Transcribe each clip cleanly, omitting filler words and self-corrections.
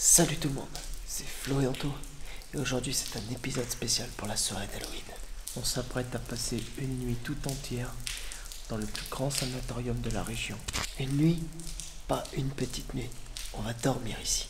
Salut tout le monde, c'est Flo et Anto, et aujourd'hui c'est un épisode spécial pour la soirée d'Halloween. On s'apprête à passer une nuit tout entière dans le plus grand sanatorium de la région. Une nuit, pas une petite nuit, on va dormir ici.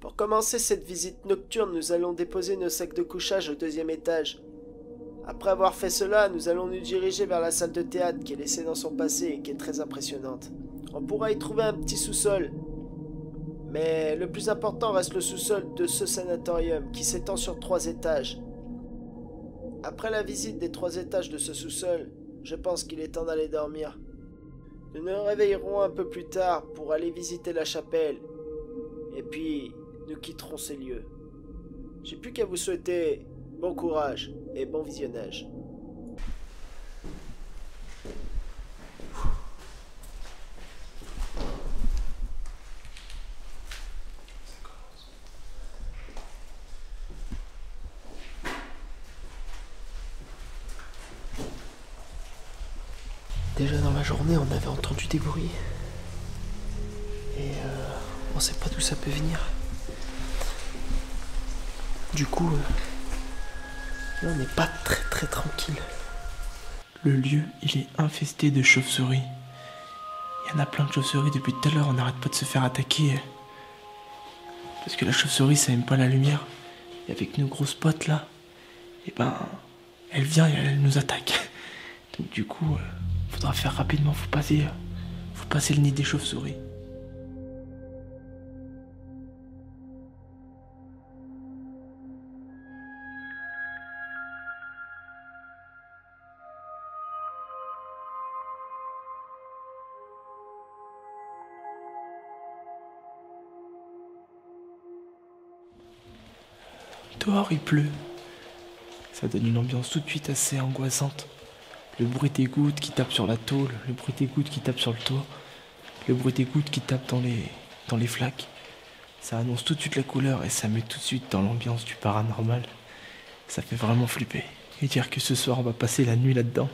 Pour commencer cette visite nocturne, nous allons déposer nos sacs de couchage au deuxième étage. Après avoir fait cela, nous allons nous diriger vers la salle de théâtre qui est laissée dans son passé et qui est très impressionnante. On pourra y trouver un petit sous-sol. Mais le plus important reste le sous-sol de ce sanatorium qui s'étend sur 3 étages. Après la visite des 3 étages de ce sous-sol, je pense qu'il est temps d'aller dormir. Nous nous réveillerons un peu plus tard pour aller visiter la chapelle. Et puis, nous quitterons ces lieux. J'ai plus qu'à vous souhaiter bon courage et bon visionnage. Déjà dans la journée, on avait entendu des bruits. Et on sait pas d'où ça peut venir. Du coup, là on n'est pas très tranquille. Le lieu, il est infesté de chauves-souris. Il y en a plein de chauves-souris depuis tout à l'heure, on n'arrête pas de se faire attaquer. Parce que la chauve-souris, ça aime pas la lumière. Et avec nos grosses potes là, et ben, elle vient et elle nous attaque. Donc du coup, faudra faire rapidement, faut passer le nid des chauves-souris. Dehors il pleut. Ça donne une ambiance tout de suite assez angoissante. Le bruit des gouttes qui tapent sur la tôle, le bruit des gouttes qui tapent sur le toit, le bruit des gouttes qui tapent dans les flaques. Ça annonce tout de suite la couleur et ça met tout de suite dans l'ambiance du paranormal. Ça fait vraiment flipper. Et dire que ce soir on va passer la nuit là-dedans.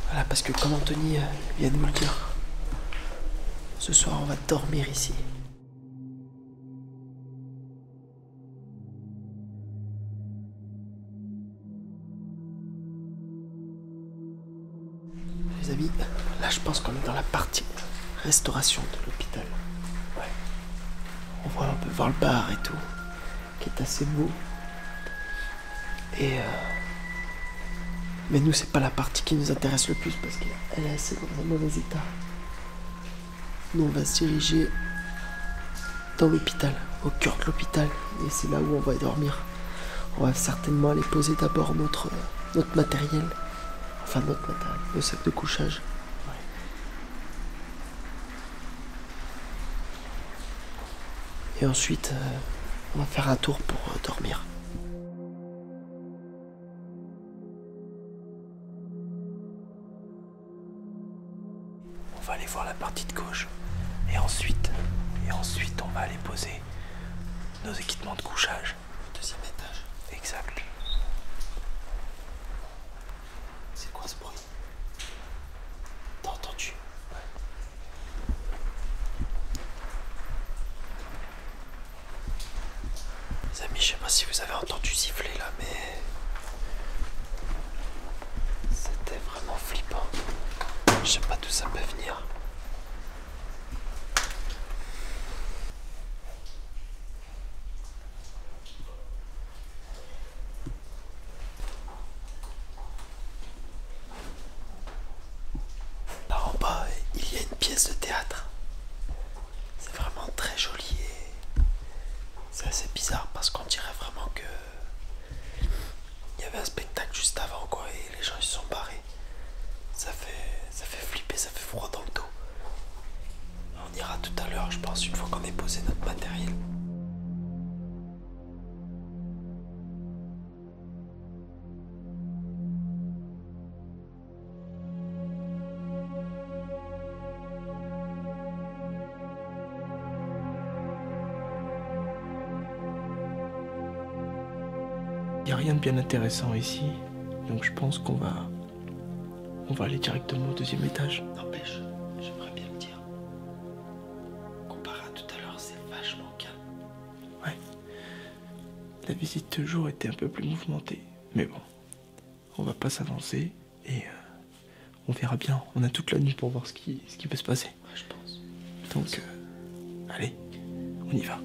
Voilà, parce que comme Anthony vient de nous le dire, ce soir on va dormir ici. Les amis, là je pense qu'on est dans la partie restauration de l'hôpital. Ouais. On peut voir le bar et tout, qui est assez beau. Mais nous, c'est pas la partie qui nous intéresse le plus parce qu'elle est assez dans un mauvais état. Nous, on va se diriger dans l'hôpital, au cœur de l'hôpital, et c'est là où on va dormir. On va certainement aller poser d'abord notre matériel, le sac de couchage. Et ensuite, on va faire un tour pour dormir. On va aller voir la partie de gauche. Et ensuite, on va aller poser nos équipements de couchage. Au deuxième étage. Exact. C'est quoi ce bruit? T'as entendu? Les amis, je sais pas si vous avez entendu siffler là, mais c'était vraiment flippant. Je sais pas d'où ça peut venir. Là en bas, il y a une pièce de théâtre. C'est vraiment très joli et c'est assez bizarre parce qu'on dirait vraiment que il y avait un spectacle juste avant quoi et les gens ils se sont barrés. Ça fait flipper, ça fait froid dans le dos. On ira tout à l'heure, je pense, une fois qu'on ait posé notre matériel. Il n'y a rien de bien intéressant ici, donc je pense qu'on va aller directement au deuxième étage. N'empêche, j'aimerais bien le dire. Comparé à tout à l'heure, c'est vachement calme. Ouais. La visite de jour était un peu plus mouvementée, mais bon, on va pas s'avancer et on verra bien. On a toute la nuit pour voir ce qui peut se passer. Ouais, je pense. Donc, allez, on y va.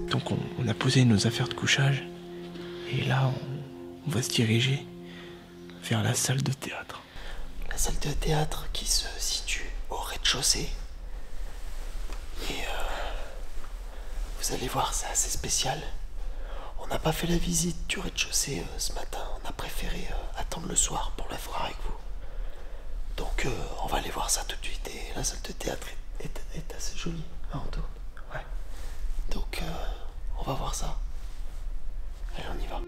Donc on a posé nos affaires de couchage et là on va se diriger vers la salle de théâtre. La salle de théâtre qui se situe au rez-de-chaussée. Et vous allez voir, c'est assez spécial. On n'a pas fait la visite du rez-de-chaussée ce matin. On a préféré attendre le soir pour la voir avec vous. Donc on va aller voir ça tout de suite. Et la salle de théâtre est assez jolie, hein, Anto? Ouais. Donc on va voir ça. Allez, on y va.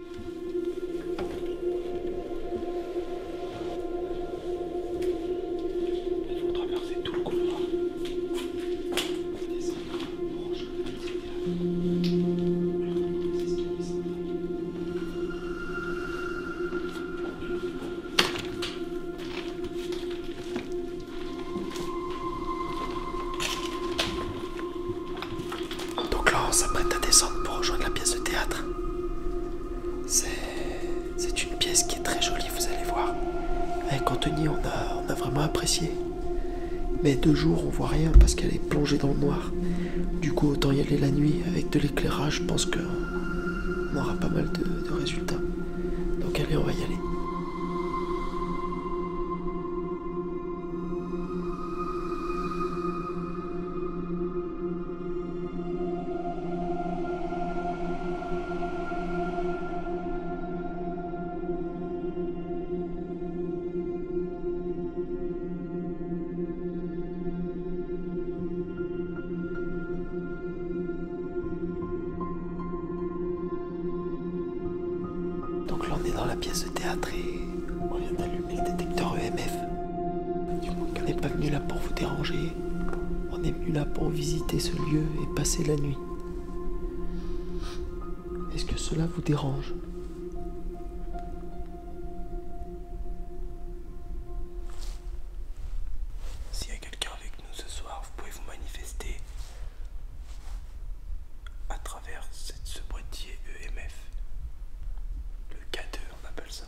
Il faut traverser tout le couloir. Donc là, on s'apprête à descendre pour rejoindre la pièce de théâtre. apprécié. Mais de jour, on voit rien parce qu'elle est plongée dans le noir. Du coup, autant y aller la nuit avec de l'éclairage. Je pense qu'on aura pas mal de résultats. Donc allez, on va y aller. Donc là on est dans la pièce de théâtre et on vient d'allumer le détecteur EMF. Du coup on n'est pas venu là pour vous déranger, on est venu là pour visiter ce lieu et passer la nuit. Est-ce que cela vous dérange ? S'il y a quelqu'un avec nous ce soir, vous pouvez vous manifester à travers ce boîtier EMF. Le K2, on appelle ça.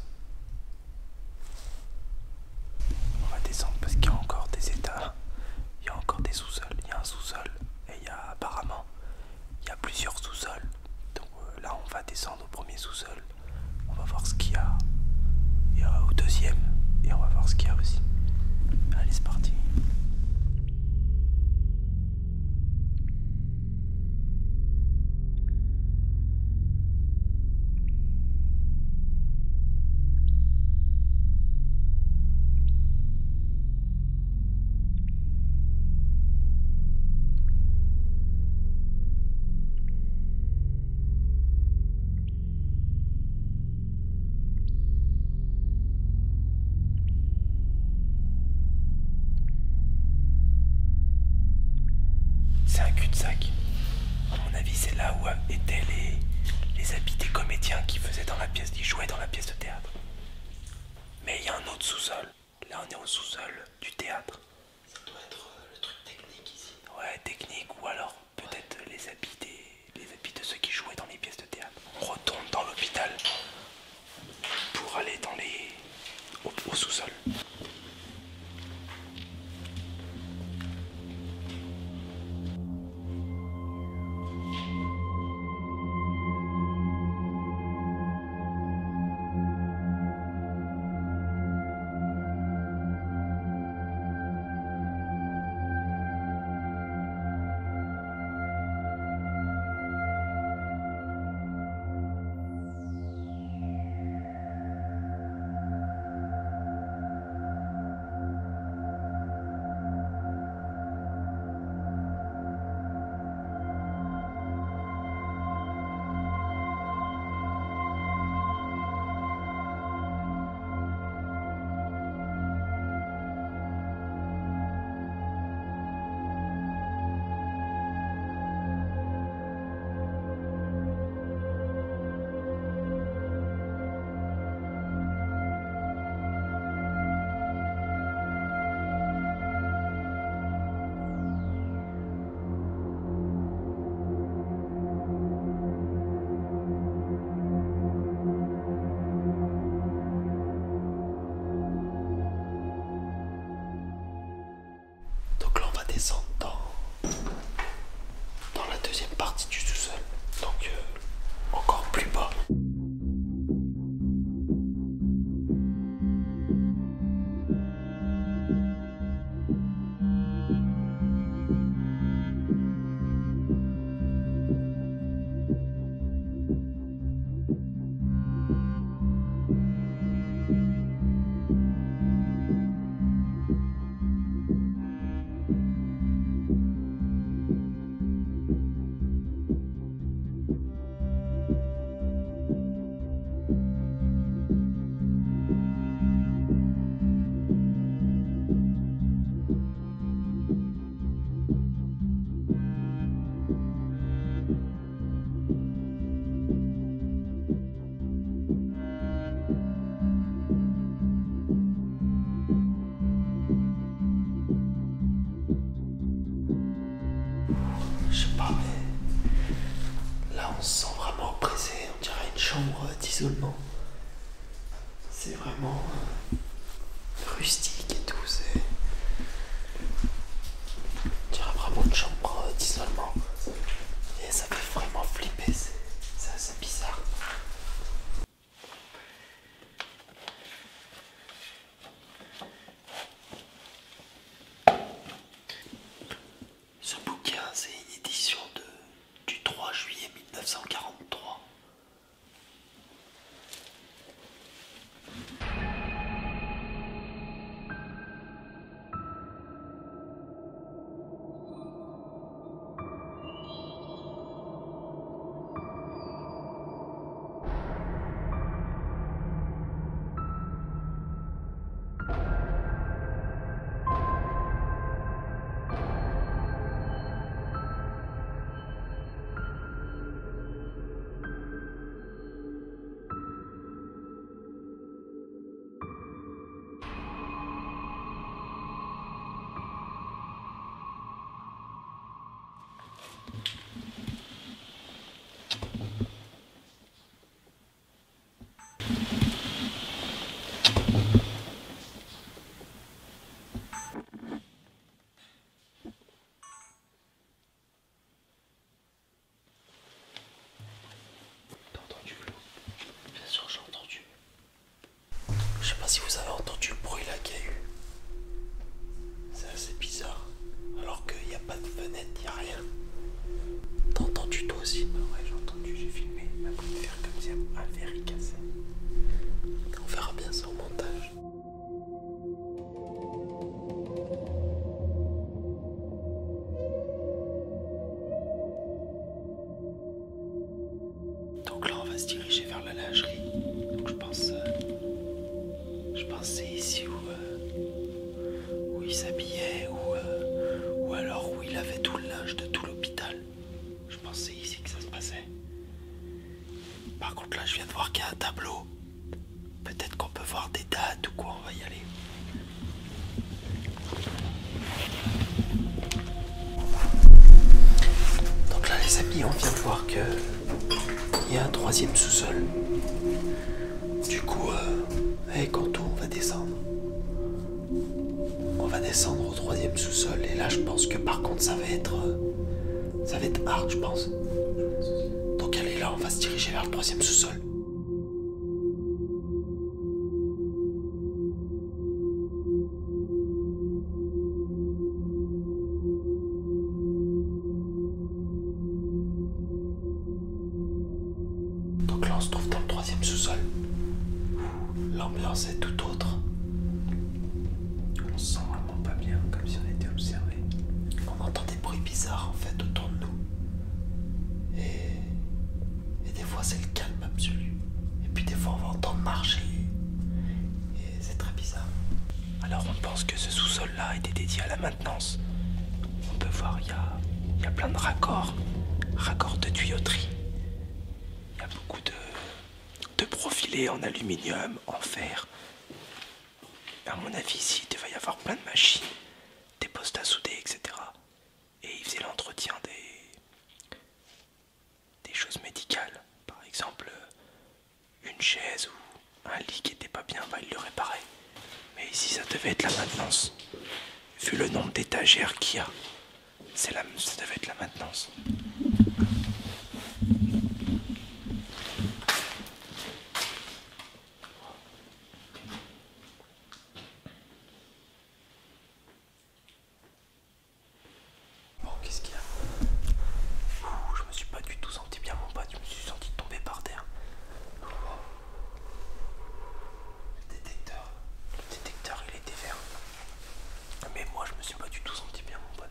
On va descendre parce qu'il y a encore des états. Il y a encore des sous-sols. Il y a un sous-sol et il y a apparemment plusieurs sous-sols. Donc là, on va descendre au premier sous-sol. On va voir ce qu'il y a. Et au deuxième. Et on va voir ce qu'il y a aussi. Allez, c'est parti. C'est un cul-de-sac. À mon avis, c'est là où étaient les habits des comédiens qui jouaient dans la pièce de théâtre. Mais il y a un autre sous-sol. Là, on est au sous-sol du théâtre. Ça doit être le truc technique ici. Ouais, technique, ou alors peut-être les habits de ceux qui jouaient dans les pièces de théâtre. On retourne dans l'hôpital pour aller au sous-sol. Descendre dans la deuxième partie du sous-sol, donc encore plus bas. Je sais pas, mais là on se sent vraiment oppressé, on dirait une chambre d'isolement. C'est vraiment rustique et tout, par contre là je viens de voir qu'il y a un tableau. Peut-être qu'on peut voir des dates ou quoi, on va y aller. Donc là les amis, on vient de voir que il y a un troisième sous-sol. Du coup, Quentin, on va descendre. On va descendre au troisième sous-sol. Et là je pense que par contre ça va être hard, je pense. Donc allez, là on va se diriger vers le troisième sous-sol. Donc là on se trouve dans le troisième sous-sol. L'ambiance est tout autre. On se sent vraiment pas bien, comme si on était observé. On entend des bruits bizarres en fait autour de nous. Et des fois c'est le calme absolu. Et puis des fois on va entendre marcher. Et c'est très bizarre. Alors on pense que ce sous-sol-là était dédié à la maintenance. On peut voir, il y a plein de raccords de tuyauterie. Il y a beaucoup de profilés en aluminium, en fer. À mon avis, ici, il devait y avoir plein de machines, des postes à souder, etc. Et ils faisaient l'entretien des choses médicales. Par exemple, une chaise ou un lit qui était pas bien, bah, ils le réparaient. Mais ici, ça devait être la maintenance. Vu le nombre d'étagères qu'il y a, ça devait être la maintenance. Bon, qu'est-ce qu'il y a? Je me suis pas du tout senti bien, mon pote. Je me suis senti tomber par terre. Le détecteur, il était vert. Mais moi, je me suis pas du tout senti bien, mon pote.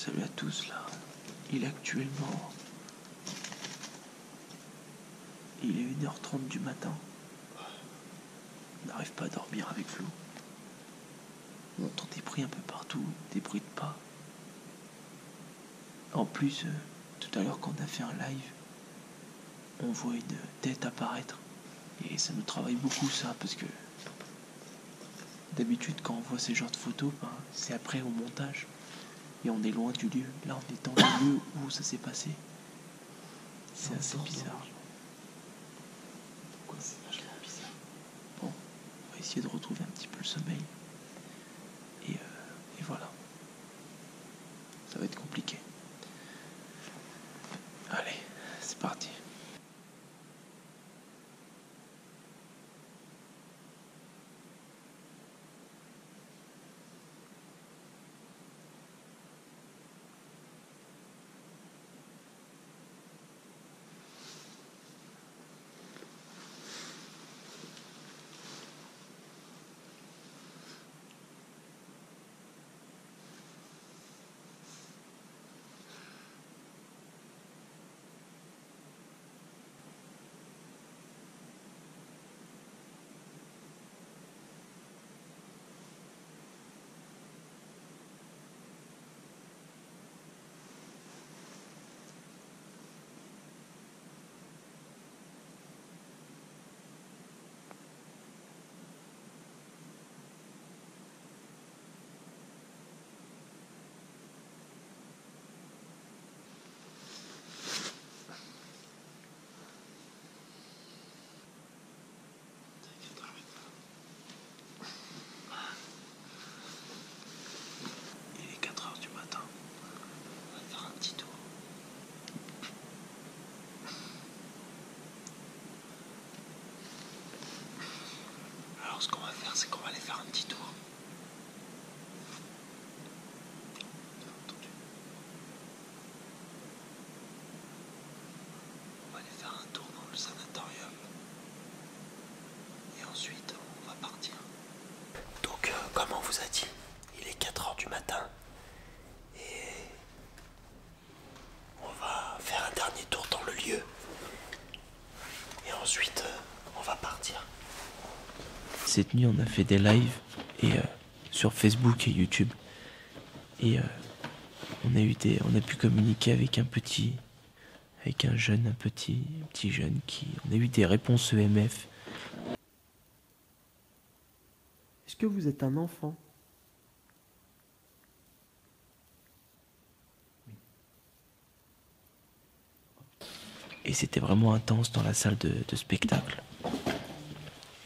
Salut à tous là. Il est actuellement... Il est 1h30 du matin. On n'arrive pas à dormir avec Flo. On entend des bruits un peu partout, des bruits de pas. En plus, tout à l'heure quand on a fait un live, on voit une tête apparaître. Et ça nous travaille beaucoup ça, parce que d'habitude quand on voit ces genres de photos, c'est après au montage. Et on est loin du lieu. Là on est dans le lieu où ça s'est passé. C'est assez bizarre. Pourquoi c'est vachement bizarre? Bon, on va essayer de retrouver un petit peu le sommeil. Et voilà. Ça va être compliqué. Allez, c'est parti. Il est 4h du matin. On va faire un petit tour. Alors ce qu'on va faire, c'est qu'on va aller faire un petit tour. On va aller faire un tour dans le sanatorium. Et ensuite, on va partir. Donc, comme on vous a dit, il est 4h du matin. Et on va faire un dernier tour dans le lieu. Et ensuite, on va partir. Cette nuit, on a fait des lives et sur Facebook et YouTube. Et on a pu communiquer avec un petit jeune qui... On a eu des réponses EMF. Est-ce que vous êtes un enfant? Et c'était vraiment intense dans la salle de spectacle.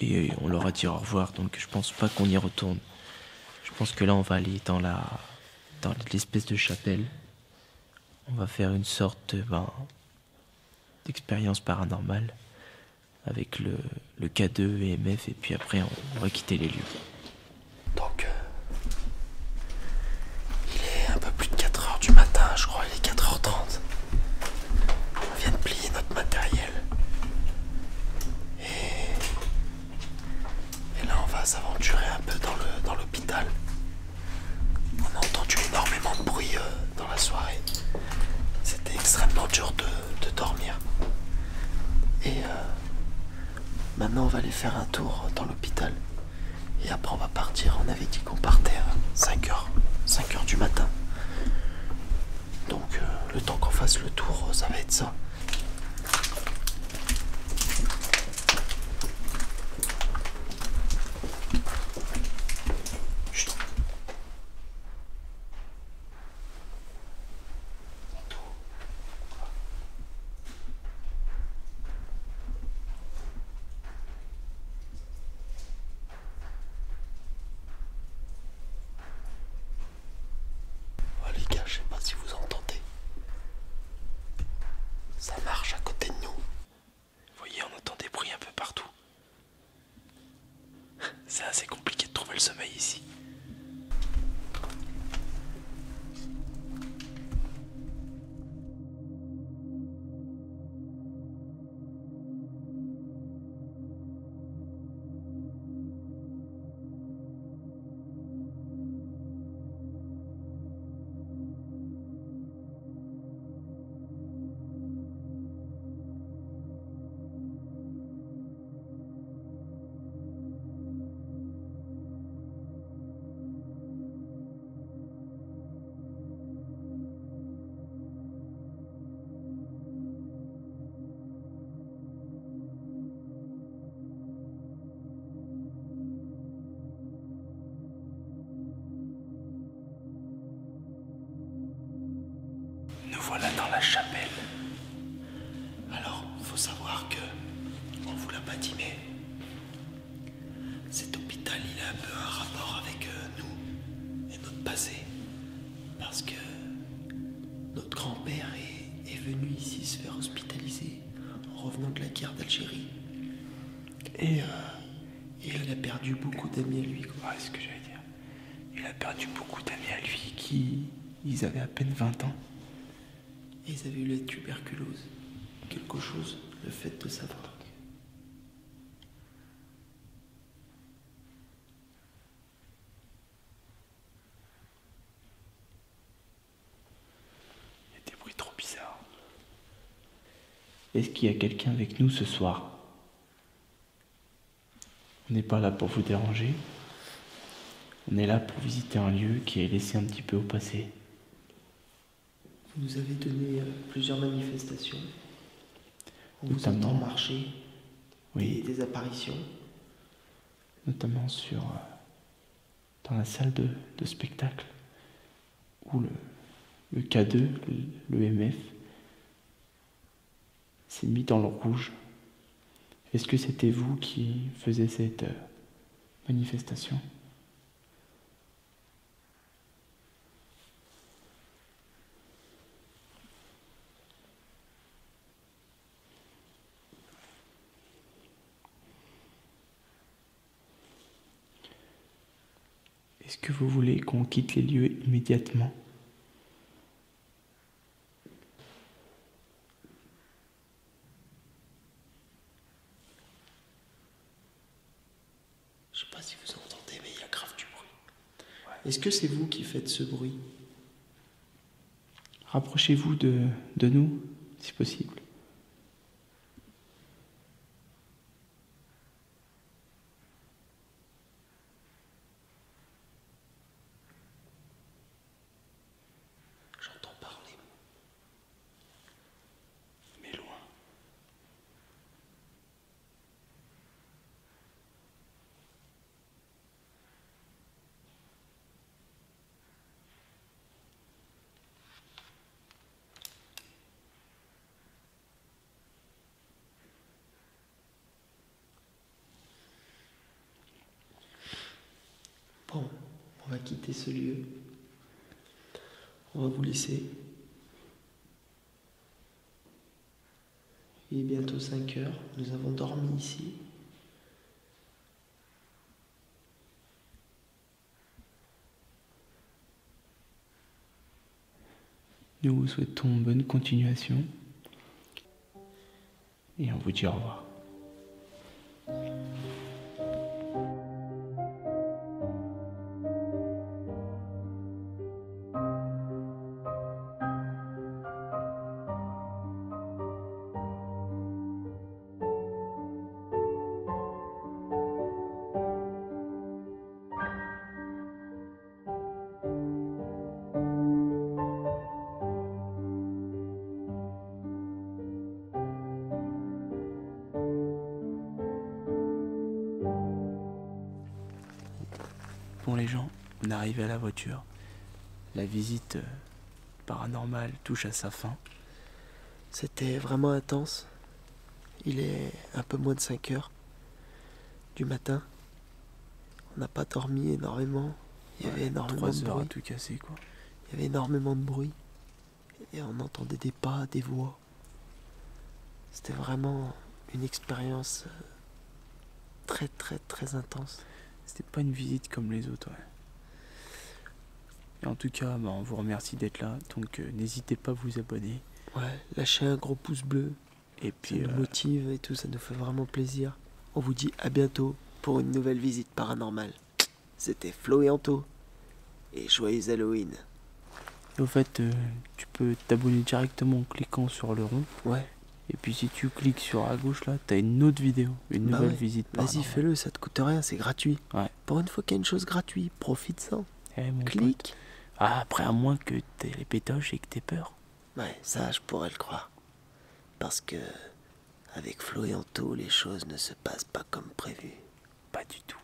Et on leur a dit au revoir, donc je pense pas qu'on y retourne. Je pense que là, on va aller dans l'espèce de chapelle. On va faire une sorte d'expérience paranormale avec le K2 EMF et puis après on va quitter les lieux. Donc, il est un peu plus de 4h du matin, je crois, il est 4h30. On vient de plier notre matériel. Et là, on va s'aventurer un peu dans l'hôpital. On a entendu énormément de bruit dans la soirée. C'était extrêmement dur de dormir. Et maintenant, on va aller faire un tour dans l'hôpital. Et après, on va partir. On avait dit qu'on partait à 5h du matin. Donc, le temps qu'on fasse le tour, ça va être ça. Chut. Oh les gars, je sais pas si vous entendez. Ça marche à côté de nous. Vous voyez, on entend des bruits un peu partout. C'est assez compliqué de trouver le sommeil ici. chapelle. Alors, faut savoir que, on vous l'a pas dit, mais cet hôpital, il a un peu un rapport avec nous et notre passé. Parce que notre grand-père est venu ici se faire hospitaliser en revenant de la guerre d'Algérie. Et il a perdu beaucoup d'amis à lui, quoi. Ouais, c'est ce que j'allais dire. Il a perdu beaucoup d'amis à lui qui... Ils avaient à peine 20 ans. Et ils avaient eu la tuberculose. Quelque chose, le fait de savoir. Il y a des bruits trop bizarres. Est-ce qu'il y a quelqu'un avec nous ce soir? On n'est pas là pour vous déranger. On est là pour visiter un lieu qui est laissé un petit peu au passé. Vous nous avez donné plusieurs manifestations. On vous Notamment- entend marcher. Oui, Des apparitions. notamment dans la salle de spectacle où le K2, le MF, s'est mis dans le rouge. Est-ce que c'était vous qui faisiez cette manifestation? Est-ce que vous voulez qu'on quitte les lieux immédiatement? Je sais pas si vous entendez, mais il y a grave du bruit. Est-ce que c'est vous qui faites ce bruit? Rapprochez-vous de nous, si possible. J'entends parler. Mais loin. Bon, on va quitter ce lieu. On va vous laisser. Il est bientôt 5 heures. Nous avons dormi ici. Nous vous souhaitons bonne continuation et on vous dit au revoir. Bon les gens, on est arrivé à la voiture. La visite paranormale touche à sa fin. C'était vraiment intense. Il est un peu moins de 5 heures du matin. On n'a pas dormi énormément. Il y avait énormément 3 de heures à bruit. tout casser quoi. Il y avait énormément de bruit. Et on entendait des pas, des voix. C'était vraiment une expérience très très très intense. C'était pas une visite comme les autres, ouais. Et en tout cas, on vous remercie d'être là, donc n'hésitez pas à vous abonner. Ouais, lâchez un gros pouce bleu. Et Ça puis, nous motive et tout, ça nous fait vraiment plaisir. On vous dit à bientôt pour une nouvelle visite paranormale. C'était Flo et Anto. Et joyeux Halloween. au fait, tu peux t'abonner directement en cliquant sur le rond. Ouais, Et puis si tu cliques sur à gauche là, t'as une autre vidéo, une bah nouvelle ouais. visite. Vas-y, paranormale. fais-le, ça te coûte rien, c'est gratuit. Ouais. Pour une fois qu'il y a une chose gratuite, profite-en. Eh, mon pote. Clique. Ah, après, à moins que t'aies les pétoches et que t'aies peur. Ouais, ça, je pourrais le croire. Parce que, avec Flo et Anto, les choses ne se passent pas comme prévu. Pas du tout.